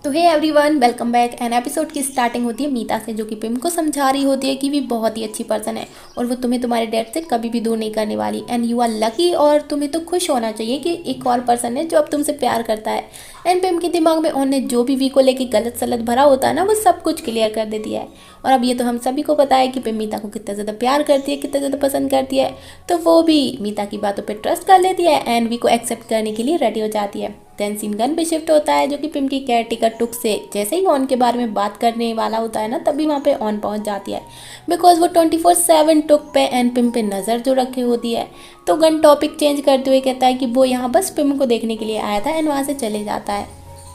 तो hey everyone, welcome back. An episode की starting होती है मीता से, जो कि पिम को समझा रही होती है कि वो बहुत ही अच्छी पर्सन है और वो तुम्हें तुम्हारे डैड से कभी भी दूर नहीं करने वाली एंड यू आर लकी। और तुम्हें तो खुश होना चाहिए कि एक और पर्सन है जो अब तुमसे प्यार करता है। एंड पिम के दिमाग में उन्होंने जो भी वी को लेके गलत सलत भरा होता है ना, वो सब कुछ क्लियर कर देती है। और अब ये तो हम सभी को पता है कि पिम मीता को कितना ज़्यादा प्यार करती है, कितना ज़्यादा पसंद करती है। तो वो भी मीता की बातों पर ट्रस्ट कर लेती है एंड वी को एक्सेप्ट करने के लिए रेडी हो जाती है। देन सीन गन पे शिफ्ट होता है, जो कि पिम की केयर टेकर टुक से जैसे ही ऑन के बारे में बात करने वाला होता है ना, तभी वहाँ पे ऑन पहुँच जाती है। बिकॉज वो 24/7 टुक पे एंड पिम पे नज़र जो रखे होती है। तो गन टॉपिक चेंज करते हुए कहता है कि वो यहाँ बस पिम को देखने के लिए आया था एंड वहाँ से चले जाता है।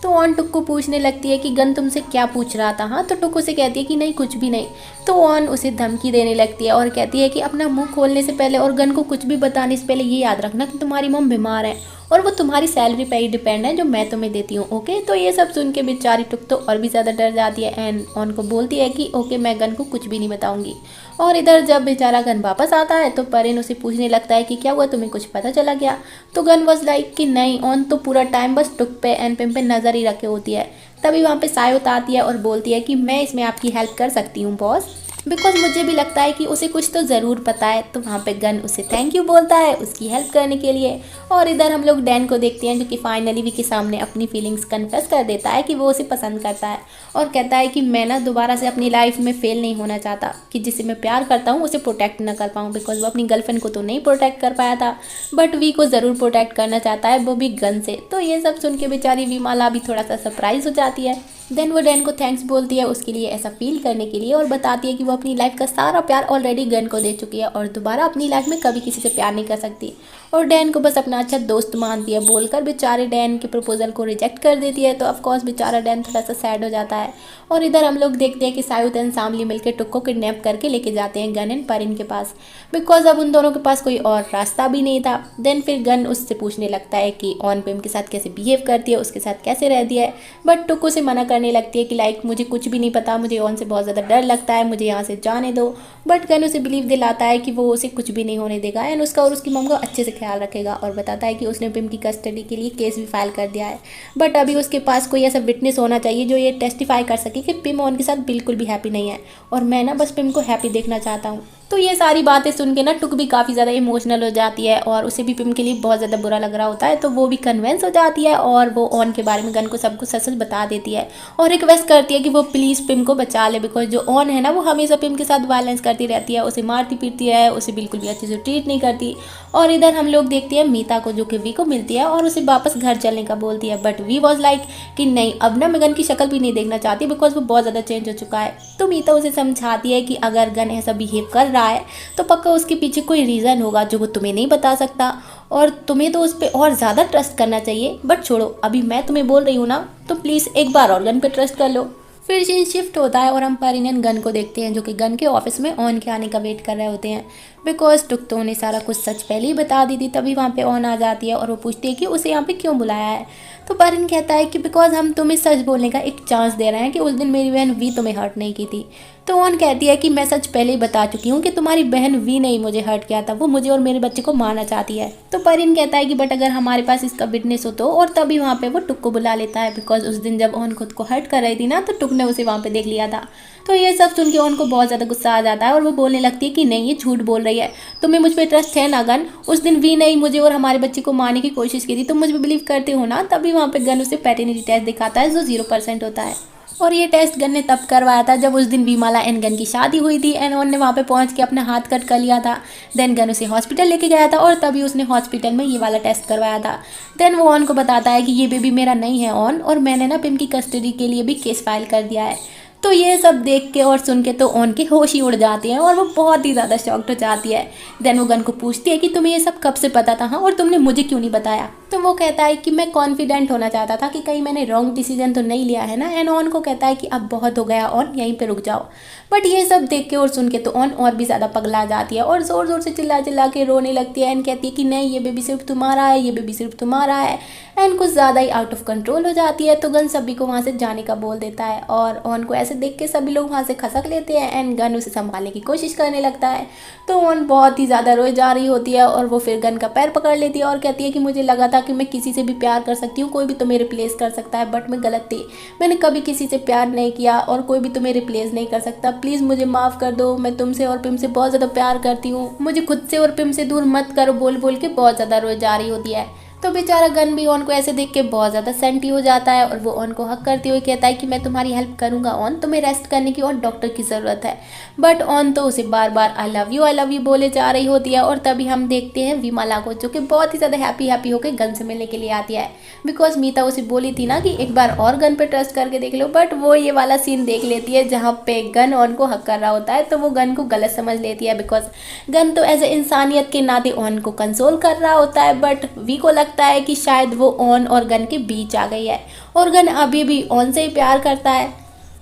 तो ऑन टुक को पूछने लगती है कि गन तुमसे क्या पूछ रहा था। हाँ, तो टुक उसे कहती है कि नहीं, कुछ भी नहीं। तो ऑन उसे धमकी देने लगती है और कहती है कि अपना मुंह खोलने से पहले और गन को कुछ भी बताने से पहले ये याद रखना कि तुम्हारी मम बीमार है और वो तुम्हारी सैलरी पे ही डिपेंड है जो मैं तुम्हें देती हूँ। ओके, तो ये सब सुन के बेचारी टुक तो और भी ज़्यादा डर जाती है एंड ऑन को बोलती है कि ओके, मैं गन को कुछ भी नहीं बताऊंगी। और इधर जब बेचारा गन वापस आता है तो परिन उसे पूछने लगता है कि क्या हुआ, तुम्हें कुछ पता चला गया। तो गन वॉज लाइक कि नहीं, ऑन तो पूरा टाइम बस टुक पे एंड पिम पे नज़र ही रखे होती है। तभी वहाँ पे सायोत आती है और बोलती है कि मैं इसमें आपकी हेल्प कर सकती हूँ बॉस, बिकॉज मुझे भी लगता है कि उसे कुछ तो ज़रूर पता है। तो वहाँ पे गन उसे थैंक यू बोलता है उसकी हेल्प करने के लिए। और इधर हम लोग डैन को देखते हैं, जो कि फाइनली वी के सामने अपनी फीलिंग्स कन्फेस कर देता है कि वो उसे पसंद करता है और कहता है कि मैं ना दोबारा से अपनी लाइफ में फेल नहीं होना चाहता, कि जिसे मैं प्यार करता हूँ उसे प्रोटेक्ट ना कर पाऊँ। बिकॉज वो अपनी गर्लफ्रेंड को तो नहीं प्रोटेक्ट कर पाया था, बट वी को ज़रूर प्रोटेक्ट करना चाहता है, वो भी गन से। तो ये सब सुन के बेचारी वी माला भी थोड़ा सा सरप्राइज हो जाती है। देन वो डैन को थैंक्स बोलती है उसके लिए ऐसा फील करने के लिए और बताती है कि वो अपनी लाइफ का सारा प्यार ऑलरेडी गन को दे चुकी है और दोबारा अपनी लाइफ में कभी किसी से प्यार नहीं कर सकती और डैन को बस अपना अच्छा दोस्त मानती है बोलकर बेचारे डैन के प्रपोजल को रिजेक्ट कर देती है। तो ऑफकोर्स बेचारा डैन थोड़ा सा सैड हो जाता है। और इधर हम लोग देखते हैं कि सायुत एंड सामली मिलकर टुक को किडनैप करके लेके जाते हैं गन एंड परिन के पास, बिकॉज अब उन दोनों के पास कोई और रास्ता भी नहीं था। देन फिर गन उससे पूछने लगता है कि ऑन पिम के साथ कैसे बिहेव करती है, उसके साथ कैसे रहती है, बट टुक उसे मना करने लगती है कि लाइक मुझे कुछ भी नहीं पता, मुझे ऑन से बहुत ज़्यादा डर लगता है, मुझे यहाँ से जाने दो। बट गन उसे बिलीव दिलाता है कि वो उसे कुछ भी नहीं होने देगा एंड उसका और उसकी मम का अच्छे से ख्याल रखेगा और बताता है कि उसने पिम की कस्टडी के लिए केस भी फाइल कर दिया है। बट अभी उसके पास कोई ऐसा विटनेस होना चाहिए जो ये टेस्टिफाई कर सके कि पिम ऑन के साथ बिल्कुल भी हैप्पी नहीं है और मैं ना बस पिम को हैप्पी देखना चाहता हूँ। तो ये सारी बातें सुन के ना टुक भी काफ़ी ज़्यादा इमोशनल हो जाती है और उसे भी पिम के लिए बहुत ज़्यादा बुरा लग रहा होता है। तो वो भी कन्विंस हो जाती है और वो ऑन के बारे में गन को सब कुछ सच सच बता देती है और रिक्वेस्ट करती है कि वो प्लीज़ पिम को बचा ले, बिकॉज जो ऑन है ना वो हमेशा पिम के साथ वायलेंस करती रहती है, उसे मारती पीटती है, उसे बिल्कुल भी अच्छे से ट्रीट नहीं करती। और इधर हम लोग देखते हैं मीता को, जो कि वी को मिलती है और उसे वापस घर चलने का बोलती है। बट वी वॉज लाइक कि नहीं, अब ना मैं गन की शक्ल भी नहीं देखना चाहती बिकॉज वो बहुत ज़्यादा चेंज हो चुका है। तो मीता उसे समझाती है कि अगर गन ऐसा बिहेव कर रहा है तो पक्का उसके पीछे कोई रीज़न होगा जो वो तुम्हें नहीं बता सकता और तुम्हें तो उस पर और ज़्यादा ट्रस्ट करना चाहिए। बट छोड़ो, अभी मैं तुम्हें बोल रही हूँ ना, तो प्लीज़ एक बार और गन पे ट्रस्ट कर लो। फिर सीन शिफ्ट होता है और हम परिन गन को देखते हैं, जो कि गन के ऑफिस में ऑन के आने का वेट कर रहे होते हैं। बिकॉज टुक तो उन्हें सारा कुछ सच पहले ही बता दी थी। तभी वहाँ पे ऑन आ जाती है और वो पूछती है कि उसे यहाँ पे क्यों बुलाया है। तो परिन कहता है कि बिकॉज हम तुम्हें सच बोलने का एक चांस दे रहे हैं कि उस दिन मेरी बहन वी तुम्हें हर्ट नहीं की थी। तो ऑन कहती है कि मैं सच पहले ही बता चुकी हूँ कि तुम्हारी बहन वी नहीं मुझे हर्ट किया था, वो मुझे और मेरे बच्चे को मारना चाहती है। तो परिन कहता है कि बट अगर हमारे पास इसका विटनेस हो तो, और तभी वहाँ पे वो टुक को बुला लेता है बिकॉज उस दिन जब ऑन खुद को हर्ट कर रही थी ना, तो टुक ने उसे वहाँ पे देख लिया था। तो ये सब सुन के ऑन को बहुत ज़्यादा गुस्सा आ जाता है और वो बोलने लगती है कि नहीं, ये झूठ बोल रही है, तुम्हें मुझ पर ट्रस्ट है ना गन, उस दिन वी नहीं मुझे और हमारे बच्चे को मारने की कोशिश की थी, तुम मुझ पर बिलीव करते हो ना। तभी वहाँ पे गन उसे पैटर्निटी टेस्ट दिखाता है जो 0% होता है और ये टेस्ट गन ने तब करवाया था जब उस दिन विमाला एंड गन की शादी हुई थी एंड ऑन ने वहाँ पे पहुँच के अपना हाथ कट कर लिया था। देन गन उसे हॉस्पिटल लेके गया था और तभी उसने हॉस्पिटल में ये वाला टेस्ट करवाया था। देन वो ऑन को बताता है कि ये बेबी मेरा नहीं है ऑन, और मैंने ना पिम की कस्टडी के लिए भी केस फाइल कर दिया है। तो ये सब देख के और सुन के तो ऑन की होश ही उड़ जाती है और वो बहुत ही ज़्यादा शॉक्ड हो जाती है। देन वो गन को पूछती है कि तुम्हें ये सब कब से पता था, हाँ, और तुमने मुझे क्यों नहीं बताया। तो वो कहता है कि मैं कॉन्फिडेंट होना चाहता था कि कहीं मैंने रॉन्ग डिसीजन तो नहीं लिया है ना। एंड ऑन को कहता है कि अब बहुत हो गया ऑन, यहीं पे रुक जाओ। बट ये सब देख के और सुन के तो ऑन और भी ज़्यादा पगला जाती है और ज़ोर ज़ोर से चिल्ला चिल्ला के रोने लगती है एंड कहती है कि नहीं, ये बेबी सिर्फ तुम्हारा है, ये बेबी सिर्फ तुम्हारा है। एंड कुछ ज़्यादा ही आउट ऑफ कंट्रोल हो जाती है। तो गन सभी को वहाँ से जाने का बोल देता है और ऑन को ऐसे देख के सभी लोग वहाँ से खसक लेते हैं एंड गन उसे संभालने की कोशिश करने लगता है। तो ऑन बहुत ही ज़्यादा रोई जा रही होती है और वो फिर गन का पैर पकड़ लेती है और कहती है कि मुझे लगा था कि मैं किसी से भी प्यार कर सकती हूँ, कोई भी तुम्हें रिप्लेस कर सकता है, बट मैं गलत थी। मैंने कभी किसी से प्यार नहीं किया और कोई भी तुम्हें रिप्लेस नहीं कर सकता। प्लीज़ मुझे माफ़ कर दो, मैं तुमसे और पिम से बहुत ज़्यादा प्यार करती हूँ, मुझे खुद से और पिम से दूर मत करो, बोल बोल के बहुत ज़्यादा रोई जा रही होती है। तो बेचारा गन भी ऑन को ऐसे देख के बहुत ज़्यादा सेंटी हो जाता है और वो ऑन को हक करते हुए कहता है कि मैं तुम्हारी हेल्प करूँगा ऑन, तुम्हें रेस्ट करने की और डॉक्टर की ज़रूरत है। बट ऑन तो उसे बार बार आई लव यू बोले जा रही होती है। और तभी हम देखते हैं विमला को, जो कि बहुत ही ज़्यादा हैप्पी होकर गन से मिलने के लिए आती है। बिकॉज मीता उसे बोली थी ना कि एक बार और गन पे ट्रस्ट करके देख लो, बट वो ये वाला सीन देख लेती है जहाँ पे गन ऑन को हक कर रहा होता है, तो वो गन को गलत समझ लेती है। बिकॉज गन तो एज ए इंसानियत के नाते ऑन को कंसोल कर रहा होता है, बट वी को लगता है कि शायद वो ऑन और गन के बीच आ गई है और गन अभी भी ऑन से ही प्यार करता है।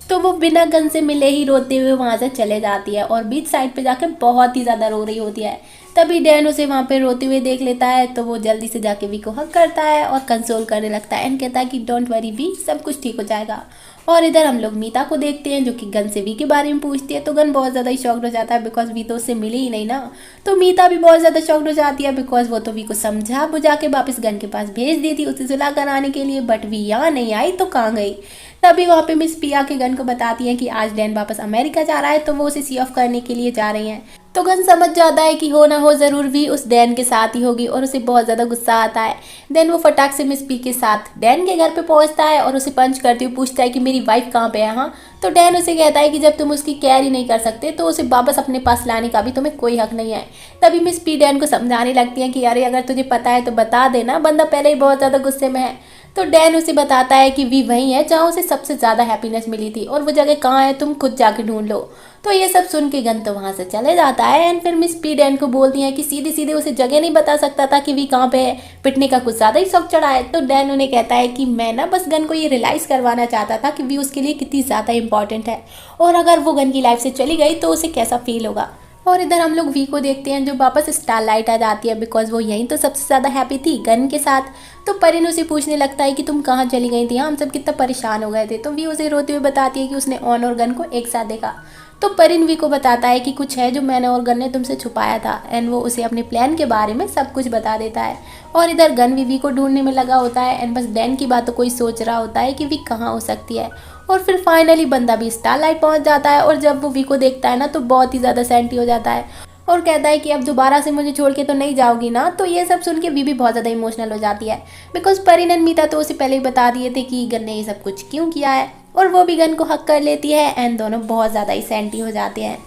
तो वो बिना गन से मिले ही रोते हुए वहाँ से चले जाती है और बीच साइड पे जाके बहुत ही ज़्यादा रो रही होती है। तभी डैन उसे वहाँ पे रोते हुए देख लेता है, तो वो जल्दी से जाके वी को हक करता है और कंसोल करने लगता है एंड कहता है कि डोंट वरी वी, सब कुछ ठीक हो जाएगा। और इधर हम लोग मीता को देखते हैं जो कि गन से वी के बारे में पूछती है। तो गन बहुत ज़्यादा ही शॉक्ड हो जाता है बिकॉज वी तो उससे मिली ही नहीं ना। तो मीता भी बहुत ज़्यादा शॉक्ड हो जाती है बिकॉज वो तो वी को समझा बुझा के वापस गन के पास भेज दी थी उसे सुलह कराने के लिए, बट वी यहाँ नहीं आई तो कहाँ गई। तभी वहाँ पे मिस पिया के गन को बताती है कि आज डैन वापस अमेरिका जा रहा है, तो वो उसे सी ऑफ करने के लिए जा रही हैं। तो गन समझ जाता है कि हो ना हो ज़रूर भी उस डैन के साथ ही होगी और उसे बहुत ज़्यादा गुस्सा आता है। देन वो फटाक से मिस पी के साथ डैन के घर पे पहुंचता है और उसे पंच करते हुए पूछता है कि मेरी वाइफ कहाँ पे है। हाँ, तो डैन उसे कहता है कि जब तुम उसकी केयर ही नहीं कर सकते तो उसे वापस अपने पास लाने का भी तुम्हें कोई हक नहीं है। तभी मिस पी डैन को समझाने लगती है कि अरे अगर तुझे पता है तो बता देना, बंदा पहले ही बहुत ज़्यादा गुस्से में है। तो डैन उसे बताता है कि वी वही है जहाँ उसे सबसे ज़्यादा हैप्पीनेस मिली थी और वो जगह कहाँ है तुम खुद जाके ढूंढ लो। तो ये सब सुन के गन तो वहाँ से चले जाता है एंड फिर मिस पी डैन को बोलती हैं कि सीधे सीधे उसे जगह नहीं बता सकता था कि वी कहाँ पे है, पिटने का कुछ ज़्यादा ही शौक चढ़ा है। तो डैन उन्हें कहता है कि मैं ना बस गन को ये रियलाइज़ करवाना चाहता था कि वी उसके लिए कितनी ज़्यादा इंपॉर्टेंट है और अगर वो गन की लाइफ से चली गई तो उसे कैसा फील होगा। और इधर हम लोग वी को देखते हैं जो वापस स्टारलाइट आ जाती है बिकॉज वो यहीं तो सबसे ज़्यादा हैप्पी थी गन के साथ। तो परिन उसे पूछने लगता है कि तुम कहाँ चली गई थी, हम सब कितना परेशान हो गए थे। तो वी उसे रोते हुए बताती है कि उसने ऑन और गन को एक साथ देखा। तो परिन वी को बताता है कि कुछ है जो मैंने और गन ने तुमसे छुपाया था एंड वो उसे अपने प्लान के बारे में सब कुछ बता देता है। और इधर गन वी को ढूंढने में लगा होता है एंड बस डैन की बातों को ही सोच रहा होता है कि वी कहाँ हो सकती है। और फिर फाइनली बंदा भी स्टारलाइट पहुंच जाता है और जब वो वी को देखता है ना तो बहुत ही ज़्यादा सेंटी हो जाता है और कहता है कि अब दोबारा से मुझे छोड़ के तो नहीं जाओगी ना। तो ये सब सुन के वी भी बहुत ज़्यादा इमोशनल हो जाती है बिकॉज परिन एंड मीता तो उसे पहले ही बता दिए थे कि गन ने ये सब कुछ क्यों किया है और वो भी गन को हक कर लेती है एंड दोनों बहुत ज़्यादा ही सेंटी हो जाते हैं।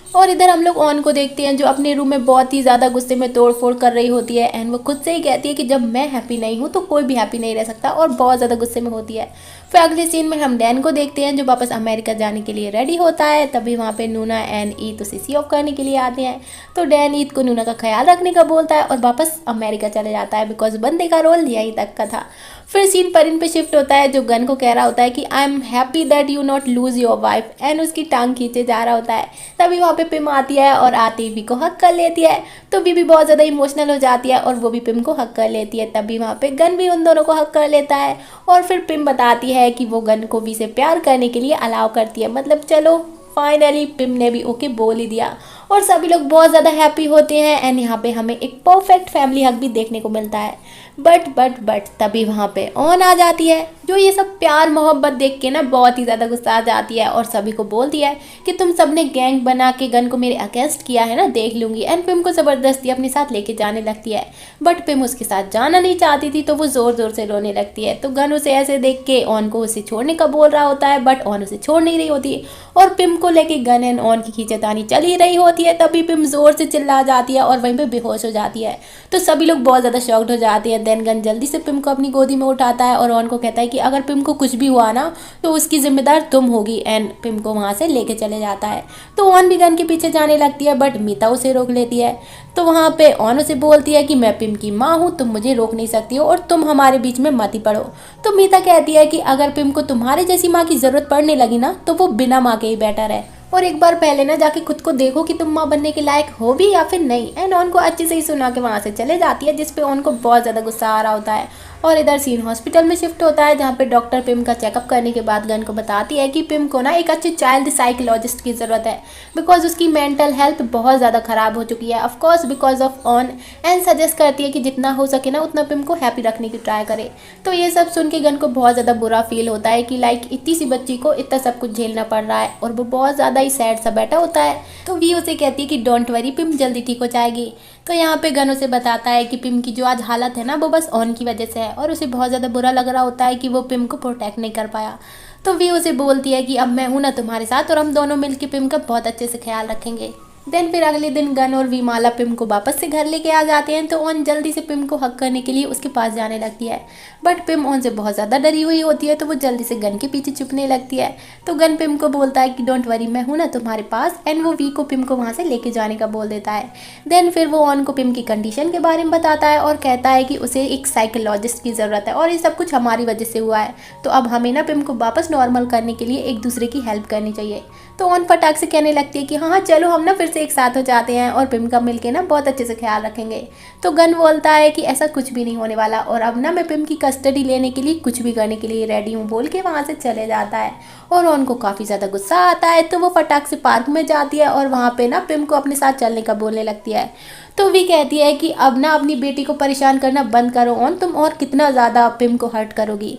और इधर हम लोग ऑन को देखते हैं जो अपने रूम में बहुत ही ज़्यादा गुस्से में तोड़फोड़ कर रही होती है एंड वो खुद से ही कहती है कि जब मैं हैप्पी नहीं हूँ तो कोई भी हैप्पी नहीं रह सकता और बहुत ज़्यादा गुस्से में होती है। फिर अगले सीन में हम डैन को देखते हैं जो वापस अमेरिका जाने के लिए रेडी होता है। तभी वहाँ पे नूना एंड ईद उसे सी ऑफ करने के लिए आते हैं। तो डैन ईद को नूना का ख्याल रखने का बोलता है और वापस अमेरिका चले जाता है बिकॉज बंदे का रोल यहीं तक का था। फिर सीन परिन पे शिफ्ट होता है जो गन को कह रहा होता है कि I am happy that you not lose your wife and उसकी टांग खींचे जा रहा होता है। तभी वहाँ पे पिम आती है और आते ही वी को हक कर लेती है। तो वी भी बहुत ज़्यादा इमोशनल हो जाती है और वो भी पिम को हक कर लेती है। तभी वहाँ पे गन भी उन दोनों को हक कर लेता है और फिर पिम बताती है कि वो गन को वी से प्यार करने के लिए अलाउ करती है। मतलब चलो फाइनली पिम ने भी ओके बोल ही दिया और सभी लोग बहुत ज़्यादा हैप्पी होते हैं एंड यहाँ पे हमें एक परफेक्ट फैमिली हग भी देखने को मिलता है। बट तभी वहाँ पे ऑन आ जाती है जो ये सब प्यार मोहब्बत देख के ना बहुत ही ज़्यादा गुस्सा आ जाती है और सभी को बोलती है कि तुम सबने गैंग बना के गन को मेरे अगेंस्ट किया है ना, देख लूँगी। एंड पिम को ज़बरदस्ती अपने साथ लेके जाने लगती है बट पिम उसके साथ जाना नहीं चाहती थी तो वो ज़ोर ज़ोर से रोने लगती है। तो गन उसे ऐसे देख के ऑन को उसे छोड़ने का बोल रहा होता है बट ऑन उसे छोड़ नहीं रही होती और पिम को लेके गन एंड ऑन की खींचतानी चल ही रही होती है। तभी पिम ज़ोर से चिल्ला जाती है और वहीं पे बेहोश हो जाती है। तो सभी लोग बहुत ज़्यादा शॉक्ड हो जाते हैं। देन गन जल्दी से पिम को अपनी गोदी में उठाता है और ऑन को कहता है कि अगर पिम को कुछ भी हुआ ना तो उसकी जिम्मेदार तुम होगी एंड पिम को वहाँ से लेके चले जाता है। तो ऑन भी गन के पीछे जाने लगती है बट मीता उसे रोक लेती है। तो वहाँ पे ऑन उसे बोलती है कि मैं पिम की माँ हूँ, तुम मुझे रोक नहीं सकती हो और तुम हमारे बीच में मत ही पड़ो। तो मीता कहती है कि अगर पिम को तुम्हारे जैसी माँ की ज़रूरत पड़ने लगी ना तो वो बिना माँ के ही बेटर है और एक बार पहले ना जाके खुद को देखो कि तुम माँ बनने के लायक हो भी या फिर नहीं। एंड ऑन को अच्छे से ही सुना के वहाँ से चले जाती है जिसपे ऑन को बहुत ज़्यादा गुस्सा आ रहा होता है और इधर सीन हॉस्पिटल में शिफ्ट होता है जहाँ पे डॉक्टर पिम का चेकअप करने के बाद गन को बताती है कि पिम को ना एक अच्छे चाइल्ड साइकोलॉजिस्ट की ज़रूरत है बिकॉज उसकी मेंटल हेल्थ बहुत ज़्यादा ख़राब हो चुकी है of course because of on, and suggest करती है कि जितना हो सके ना उतना पिम को हैप्पी रखने की ट्राई करे। तो ये सब सुन के गन को बहुत ज़्यादा बुरा फील होता है कि लाइक इतनी सी बच्ची को इतना सब कुछ झेलना पड़ रहा है और वो बहुत ज़्यादा ही सैड सा बैठा होता है। तो वी उसे कहती है कि डोंट वरी, पिम जल्दी ठीक हो जाएगी। तो यहाँ पे गन उसे बताता है कि पिम की जो आज हालत है ना वो बस ऑन की वजह से है और उसे बहुत ज़्यादा बुरा लग रहा होता है कि वो पिम को प्रोटेक्ट नहीं कर पाया। तो वी उसे बोलती है कि अब मैं हूं ना तुम्हारे साथ और हम दोनों मिलकर पिम का बहुत अच्छे से ख्याल रखेंगे। देन फिर अगले दिन गन और विमाला पिम को वापस से घर लेके आ जाते हैं। तो ऑन जल्दी से पिम को हक करने के लिए उसके पास जाने लगती है बट पिम ऑन से बहुत ज़्यादा डरी हुई होती है तो वो जल्दी से गन के पीछे छुपने लगती है। तो गन पिम को बोलता है कि डोंट वरी, मैं हूँ ना तुम्हारे पास, एंड वो वी को पिम को वहाँ से लेके जाने का बोल देता है। देन फिर वो ऑन को पिम की कंडीशन के बारे में बताता है और कहता है कि उसे एक साइकोलॉजिस्ट की ज़रूरत है और ये सब कुछ हमारी वजह से हुआ है, तो अब हमें ना पिम को वापस नॉर्मल करने के लिए एक दूसरे की हेल्प करनी चाहिए। तो ऑन फटाक से कहने लगती है कि हाँ चलो हम ना फिर से एक साथ हो जाते हैं और पिम का मिलके ना बहुत अच्छे से ख्याल रखेंगे। तो गन बोलता है कि ऐसा कुछ भी नहीं होने वाला और अब ना मैं पिम की कस्टडी लेने के लिए कुछ भी करने के लिए रेडी हूँ बोल के वहाँ से चले जाता है। और ऑन को काफ़ी ज़्यादा गुस्सा आता है तो वो फटाक से पार्क में जाती है और वहाँ पे ना पिम को अपने साथ चलने का बोलने लगती है। तो वी कहती है कि अब ना अपनी बेटी को परेशान करना बंद करो ऑन, तुम और कितना ज़्यादा पिम को हर्ट करोगी।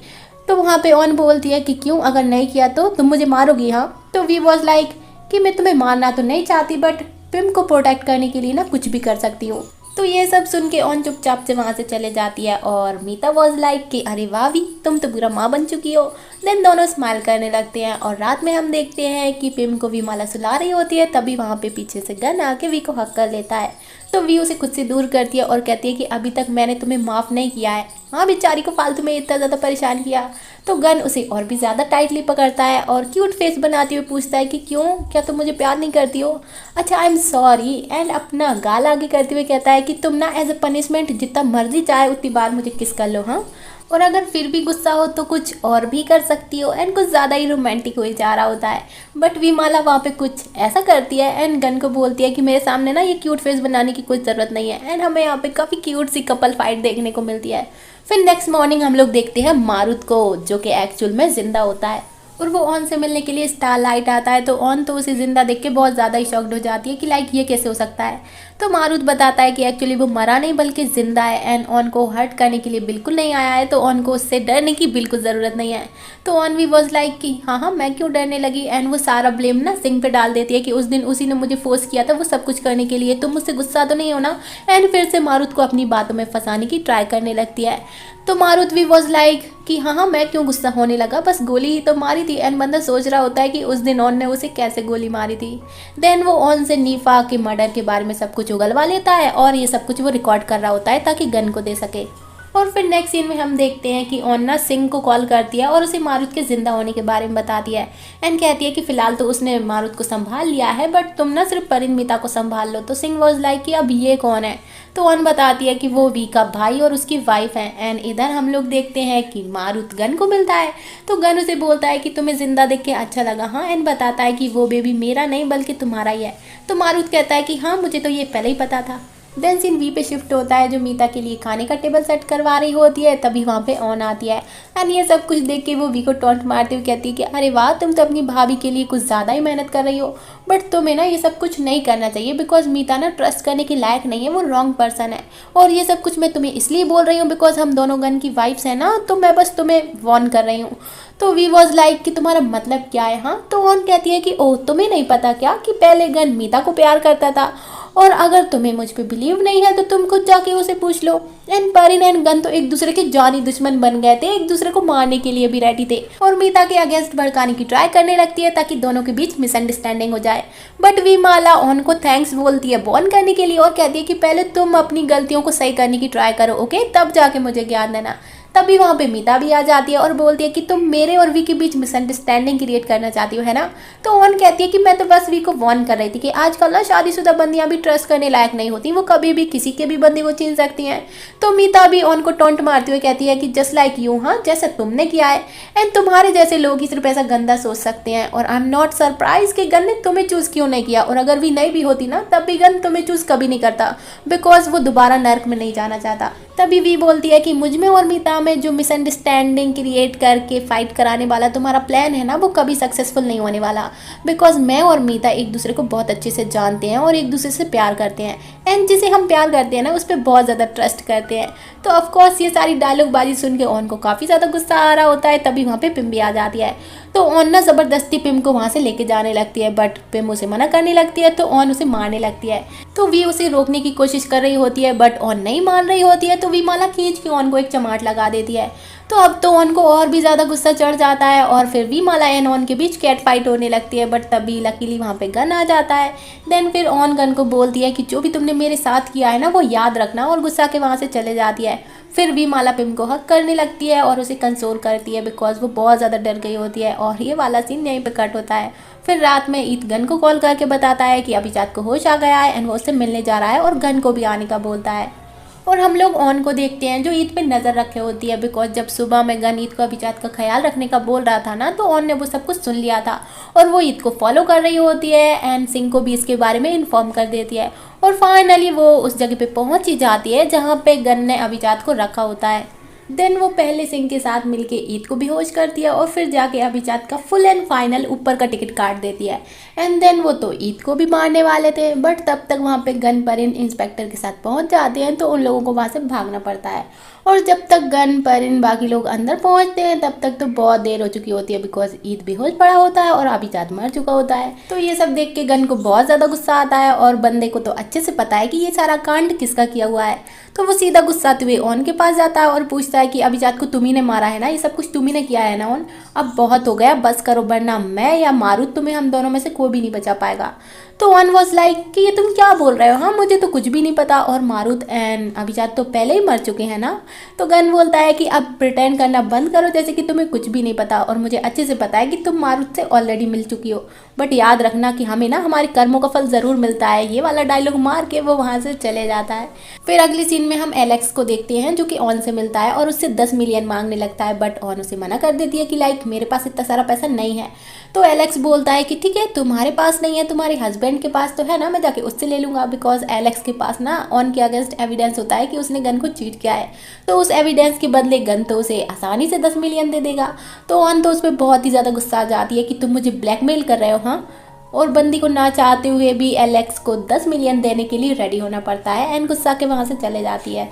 तो वहाँ पे ऑन बोलती है कि क्यों, अगर नहीं किया तो तुम मुझे मारोगी। हाँ, तो वी वॉज लाइक कि मैं तुम्हें मारना तो नहीं चाहती बट पिम को प्रोटेक्ट करने के लिए ना कुछ भी कर सकती हूँ। तो ये सब सुन के ऑन चुपचाप से वहाँ से चले जाती है और मीता वॉज लाइक कि अरे वाह वी, तुम तो पूरा माँ बन चुकी हो। देन दोनों स्माइल करने लगते हैं और रात में हम देखते हैं कि पिम को वी माला सुला रही होती है, तभी वहाँ पे पीछे से गन आके वी को हक कर लेता है। तो वी उसे खुद से दूर करती है और कहती है कि अभी तक मैंने तुम्हें माफ़ नहीं किया है, हाँ बेचारी को फालतू में इतना ज़्यादा परेशान किया। तो गन उसे और भी ज़्यादा टाइटली पकड़ता है और क्यूट फेस बनाते हुए पूछता है कि क्यों, क्या तुम मुझे प्यार नहीं करती हो? अच्छा आई एम सॉरी, एंड अपना गाल आगे करते हुए कहता है कि तुम ना एज अ पनिशमेंट जितना मर्जी चाहे उतनी बार मुझे किस कर लो, हाँ, और अगर फिर भी गुस्सा हो तो कुछ और भी कर सकती हो। एंड कुछ ज़्यादा ही रोमांटिक हो जा रहा होता है बट विमाला वहाँ पे कुछ ऐसा करती है एंड गन को बोलती है कि मेरे सामने ना ये क्यूट फेस बनाने की कोई ज़रूरत नहीं है। एंड हमें यहाँ पे काफ़ी क्यूट सी कपल फाइट देखने को मिलती है। फिर नेक्स्ट मॉर्निंग हम लोग देखते हैं मारुत को, जो कि एक्चुअल में जिंदा होता है और वो ऑन से मिलने के लिए स्टारलाइट आता है। तो ऑन तो उसे जिंदा देख के बहुत ज़्यादा ही शॉक्ड हो जाती है कि लाइक ये कैसे हो सकता है। तो मारुत बताता है कि एक्चुअली वो मरा नहीं बल्कि जिंदा है एंड ऑन को हर्ट करने के लिए बिल्कुल नहीं आया है, तो ऑन को उससे डरने की बिल्कुल ज़रूरत नहीं है। तो ऑन भी वॉज लाइक कि हाँ हाँ मैं क्यों डरने लगी, एंड वो सारा ब्लेम ना सिंह पे डाल देती है कि उस दिन उसी ने मुझे फोर्स किया था वो सब कुछ करने के लिए, तुम मुझसे गुस्सा तो नहीं होना। एंड फिर से मारुत को अपनी बातों में फंसाने की ट्राई करने लगती है। तो मारुत भी वॉज लाइक कि हाँ हाँ मैं क्यों गुस्सा होने लगा, बस गोली ही तो मारी थी। एंड बंदा सोच रहा होता है कि उस दिन ऑन ने उसे कैसे गोली मारी थी। देन वो ऑन से नीफा के मर्डर के बारे में सब कुछ उगलवा लेता है और ये सब कुछ वो रिकॉर्ड कर रहा होता है ताकि गन को दे सके। और फिर नेक्स्ट सीन में हम देखते हैं कि ओन्ना सिंह को कॉल करती है और उसे मारुत के जिंदा होने के बारे में बताती है एंड कहती है कि फिलहाल तो उसने मारुत को संभाल लिया है बट तुम ना सिर्फ परिणमिता को संभाल लो। तो सिंह वॉज लाइक कि अब ये कौन है? तो ओन बताती है कि वो वी का भाई और उसकी वाइफ है। एंड इधर हम लोग देखते हैं कि मारुत गन को मिलता है। तो गन उसे बोलता है कि तुम्हें जिंदा देख के अच्छा लगा, हाँ, एंड बताता है कि वो बेबी मेरा नहीं बल्कि तुम्हारा ही है। तो मारुत कहता है कि हाँ मुझे तो ये पहले ही पता था। देन सीन वी पे शिफ्ट होता है जो मीता के लिए खाने का टेबल सेट करवा रही होती है, तभी वहाँ पे ऑन आती है एंड ये सब कुछ देख के वो वी को टॉन्ट मारते हुए कहती है कि अरे वाह तुम तो अपनी भाभी के लिए कुछ ज़्यादा ही मेहनत कर रही हो, बट तुम्हें ना ये सब कुछ नहीं करना चाहिए बिकॉज मीता ना ट्रस्ट करने के लायक नहीं है, वो रॉन्ग पर्सन है। और ये सब कुछ मैं तुम्हें इसलिए बोल रही हूँ बिकॉज हम दोनों गन की वाइफ्स हैं ना, तो मैं बस तुम्हें वॉर्न कर रही हूँ। तो वी वॉज लाइक कि तुम्हारा मतलब क्या है? हाँ, तो ऑन कहती है कि ओह तुम्हें नहीं पता क्या कि पहले गन मीता को प्यार करता था, और अगर तुम्हें मुझ पे बिलीव नहीं है तो तुम खुद जाके उसे पूछ लो। एंड परिन एंड गन तो एक दूसरे के जानी दुश्मन बन गए थे, एक दूसरे को मारने के लिए भी रेडी थे और मीता के अगेंस्ट भड़काने की ट्राई करने लगती है ताकि दोनों के बीच मिसअंडरस्टैंडिंग हो जाए। बट वी माला ऑन को थैंक्स बोलती है बॉर्न करने के लिए और कहती है कि पहले तुम अपनी गलतियों को सही करने की ट्राई करो, ओके, तब जाके मुझे ज्ञान देना। तभी वहाँ पे मीता भी आ जाती है और बोलती है कि तुम मेरे और वी के बीच मिसअंडरस्टैंडिंग क्रिएट करना चाहती हो, है ना? तो ऑन कहती है कि मैं तो बस वी को वार्न कर रही थी कि आजकल ना शादीशुदा बंदियां भी ट्रस्ट करने लायक नहीं होती, वो कभी भी किसी के भी बंदे को छीन सकती हैं। तो मीता भी ऑन को टॉन्ट मारती हुए कहती है कि जस्ट लाइक यू, हाँ, जैसा तुमने किया है, एंड तुम्हारे जैसे लोग ही सिर्फ ऐसा गंदा सोच सकते हैं। और आई एम नॉट सरप्राइज कि गन ने तुम्हें चूज क्यों नहीं किया, और अगर वी नहीं भी होती ना तब भी गन तुम्हें चूज कभी नहीं करता बिकॉज वो दोबारा नर्क में नहीं जाना चाहता। तभी वी बोलती है कि मुझ में और मीता दुनिया में जो मिसअंडरस्टैंडिंग क्रिएट करके फाइट कराने वाला तुम्हारा प्लान है ना, वो कभी सक्सेसफुल नहीं होने वाला। बिकॉज मैं और मीता एक दूसरे को बहुत अच्छे से जानते हैं और एक दूसरे से प्यार करते हैं, एंड जिसे हम प्यार करते हैं ना उस पर बहुत ज़्यादा ट्रस्ट करते हैं। तो ऑफकोर्स ये सारी डायलॉग बाजी सुन के ऑन को काफ़ी ज़्यादा गुस्सा आ रहा होता है। तभी वहाँ पे पिम भी आ जाती है। तो ऑन ना ज़बरदस्ती पिम को वहाँ से लेके जाने लगती है, बट पिम उसे मना करने लगती है। तो ऑन उसे मारने लगती है। तो वी उसे रोकने की कोशिश कर रही होती है, बट ऑन नहीं मान रही होती है। तो वी माला खींच के ऑन को एक चमाट लगा देती है। तो अब तो ऑन को और भी ज़्यादा गुस्सा चढ़ जाता है और फिर वी माला एंड ऑन के बीच कैट फाइट होने लगती है। बट तभी लकीली वहाँ पे गन आ जाता है। देन फिर ऑन गन को बोलती है कि जो भी तुमने मेरे साथ किया है ना वो याद रखना, और गुस्सा के वहाँ से चले जाती है। फिर वी माला पिम को हक करने लगती है और उसे कंसोल करती है, बिकॉज वो बहुत ज़्यादा डर गई होती है। और ये वाला सीन यहीं पे कट होता है। फिर रात में ईद गन को कॉल करके बताता है कि अभिजात को होश आ गया है एंड वो उससे मिलने जा रहा है, और गन को भी आने का बोलता है। और हम लोग ऑन को देखते हैं जो ईद पे नज़र रखे होती है, बिकॉज जब सुबह में गन ईद को अभिजात का ख्याल रखने का बोल रहा था ना, तो ऑन ने वो सब कुछ सुन लिया था और वो ईद को फॉलो कर रही होती है एंड सिंह को भी इसके बारे में इन्फॉर्म कर देती है। और फाइनली वो उस जगह पे पहुंच ही जाती है जहाँ पे गन ने अभिजात को रखा होता है। देन वो पहले सिंह के साथ मिलके ईद को बेहोश करती है और फिर जाके अभिजात का फुल एंड फाइनल ऊपर का टिकट काट देती है। एंड देन वो तो ईद को भी मारने वाले थे, बट तब तक वहाँ पे गन परिन इंस्पेक्टर के साथ पहुँच जाते हैं। तो उन लोगों को वहाँ से भागना पड़ता है। और जब तक गन परिन बाकी लोग अंदर पहुँचते हैं तब तक तो बहुत देर हो चुकी होती है, बिकॉज ईद बेहोश पड़ा होता है और अभिजात मर चुका होता है। तो ये सब देख के गन को बहुत ज़्यादा गुस्सा आता है और बंदे को तो अच्छे से पता है कि ये सारा कांड किसका किया हुआ है। तो वो सीधा गुस्साते हुए ऑन के पास जाता है और पूछता है कि अभिजात को तुम ही ने मारा है ना, ये सब कुछ तुम ही ने किया है ना ऑन, अब बहुत हो गया, बस करो, वरना मैं या मारू तुम्हें, हम दोनों में से कोई भी नहीं बचा पाएगा। तो ऑन वॉज लाइक कि ये तुम क्या बोल रहे हो, हाँ मुझे तो कुछ भी नहीं पता, और मारूत एंड अभिजात तो पहले ही मर चुके हैं ना। तो गन बोलता है कि अब प्रिटेंड करना बंद करो जैसे कि तुम्हें कुछ भी नहीं पता, और मुझे अच्छे से पता है कि तुम मारूत से ऑलरेडी मिल चुकी हो, बट याद रखना कि हमें ना हमारे कर्मों का फल ज़रूर मिलता है। ये वाला डायलॉग मार के वो वहाँ से चले जाता है। फिर अगली सीन में हम एलेक्स को देखते हैं जो कि ऑन से मिलता है और उससे 10 मिलियन मांगने लगता है, बट ऑन उसे मना कर देती है कि लाइक मेरे पास इतना सारा पैसा नहीं है। तो एलेक्स बोलता है कि ठीक है, तुम्हारे पास नहीं है, तुम्हारे हस्बैंड के पास तो है ना, मैं जाके उससे ले लूँगा। बिकॉज एलेक्स के पास ना ऑन के अगेंस्ट एविडेंस होता है कि उसने गन को चीट किया है, तो उस एविडेंस के बदले गन तो उसे आसानी से 10 मिलियन दे देगा। तो ऑन तो उस पर बहुत ही ज़्यादा गुस्सा आ जाती है कि तुम मुझे ब्लैकमेल कर रहे हो, हाँ। और बंदी को ना चाहते हुए भी एलेक्स को 10 मिलियन देने के लिए रेडी होना पड़ता है एंड गुस्सा के वहाँ से चले जाती है।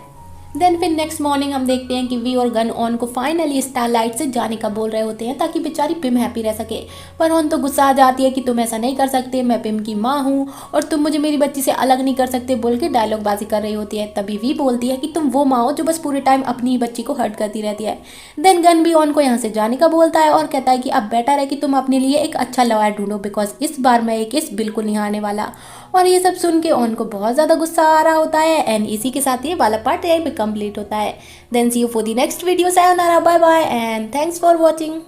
देन फिर नेक्स्ट मॉर्निंग हम देखते हैं कि वी और गन ऑन को फाइनली स्टारलाइट से जाने का बोल रहे होते हैं ताकि बेचारी पिम हैप्पी रह सके। पर ऑन तो गुस्सा आ जाती है कि तुम ऐसा नहीं कर सकते, मैं पिम की माँ हूँ और तुम मुझे मेरी बच्ची से अलग नहीं कर सकते बोल के डायलॉग बाजी कर रही होती है। तभी वी बोलती है कि तुम वो माँ हो जो बस पूरे टाइम अपनी ही बच्ची को हर्ट करती रहती है। देन गन भी ऑन को यहाँ से जाने का बोलता है और कहता है कि अब बेटर है कि तुम अपने लिए एक अच्छा लॉयर ढूंढो, बिकॉज इस बार मैं एक केस बिल्कुल नहीं आने वाला। और ये सब सुन के ऑन को बहुत ज़्यादा गुस्सा आ रहा होता है एंड इसी के साथ ये वाला पार्ट यहीं पे कंप्लीट होता है। Then see you for the next video, सायोनारा, bye bye and thanks for watching.